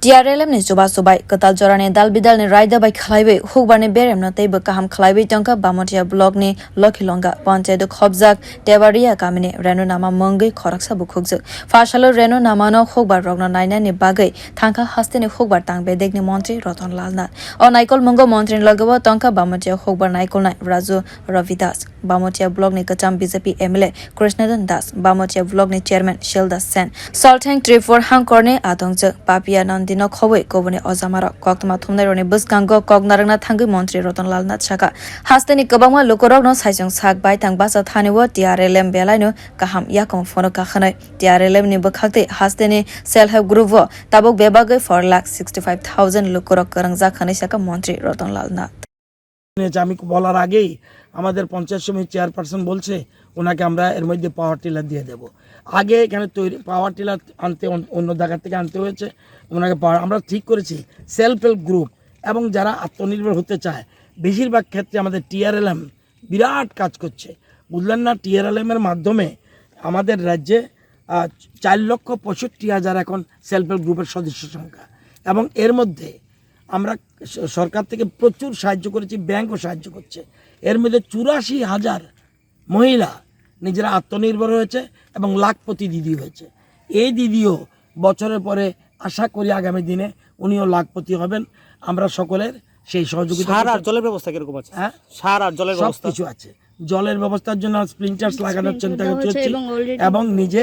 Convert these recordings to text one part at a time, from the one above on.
TRLM ni chubachu katal jorane dal bidal ni raida bai khwlaiwi hukbar ni berem na teibo kaham khwlaiwi tongkha bamotia blog ni lokhilonga panchayat khoroksa tebaria kamini Renu Namah mungwi khoroksa bokhokjwk salo Renu Namah no hukbar rogno naina ni bagwi thangkha hasteni hukbar Baithangni montri Ratan Lal Nath o naikol mungo montri ni logabo tongkha bamotia hukbar naikol nai Raju Ravidas bamotia blog ni kacham BJP MLA Krishnadan Das bamotia blog ni chairman Shilda Sen Saltang 34 hangkorni atongjwk papia no khoboi koboni ojamara koktuma thumnai roni buskango koknarangna thangui montri Ratan Lal Nath saka hasteni kwbangma lukurog no saijong sak Baithang basa thaniwo TRLM belaino kaham yakom phono kakhanai TRLM ni bokhakte hasteni self help group wo tabok bebagai 4,65,000 lukurog karangja khanai saka montri Ratan Lal Nath আমি বলার আগেই আমাদের পঞ্চায়েত সমিতি chairperson বলছে ওনাকে আমরা এর মধ্যে পাওয়ার টিলার দিয়ে দেব। আগে এখানে তৈরি পাওয়ার টিলার আনতে অন্য জায়গা থেকে আনতে হয়েছে, ওনাকে আমরা ঠিক করেছি সেলফ হেল্প গ্রুপ এবং যারা আত্মনির্ভর হতে চায় বেশিরভাগ ক্ষেত্রে আমাদের TRLM বিরাট কাজ করছে, বুঝলেন না। TRLM এর মাধ্যমে আমাদের রাজ্যে 4,65,000 এখন সেলফ হেল্প গ্রুপের সদস্য সংখ্যা এবং এর মধ্যে আমরা সরকার থেকে প্রচুর সাহায্য করেছি, ব্যাংকও সাহায্য করছে। এর মধ্যে 84,000 মহিলা নিজেরা আত্মনির্ভর হয়েছে এবং লাখপতি দিদি হয়েছে। এই দিদিও বছরের পরে আশা করি আগামী দিনে উনিও লাখপতি হবেন। আমরা সকলের সেই সহযোগিতা। সার আর জলের ব্যবস্থা কিরকম আছে? হ্যাঁ, সার আর জলের ব্যবস্থা কিছু আছে। জলের ব্যবস্থার জন্য স্প্রিংটার্স লাগানোর চিন্তা করছি এবং নিজে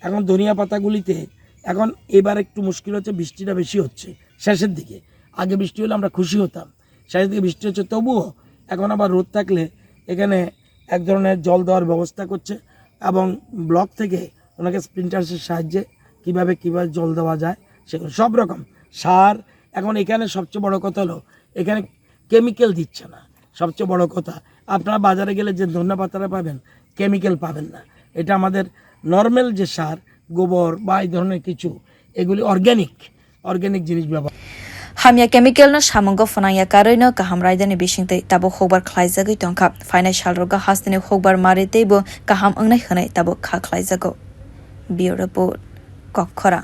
এখন ধনিয়া পাতাগুলিতে এখন এবার একটু মুশকিল হচ্ছে, বৃষ্টিটা বেশি হচ্ছে শেষের দিকে। আগে বৃষ্টি হলে আমরা খুশি হতাম, শেষের দিকে বৃষ্টি হচ্ছে, তবুও এখন আবার রোদ থাকলে এখানে এক ধরনের জল দেওয়ার ব্যবস্থা করছে এবং ব্লক থেকে ওনাকে স্প্রিংটার্সের সাহায্যে কিভাবে জল দেওয়া যায় সেগুলো সব রকম সার। এখন এখানে সবচেয়ে বড় কথা হলো এখানে কেমিক্যাল দিচ্ছে না। সবচেয়ে বড় কথা, আপনারা বাজারে গেলে যে ধনিয়া পাতাটা পাবেন কেমিক্যাল পাবেন না। এটা আমাদের নর্মাল যে সার, গোবর বা এই ধরনের কিছু, এগুলি অর্গ্যানিক জিনিস ব্যবহার। hamya chemical no samungo fonaya karoi no kaham raidani bisingtei tabo hukbar khlaijagoi tongkha financial roga hasteni hukbar mariteibo kaham ongnai khanai tabo kha khlaijago bio report kokhora।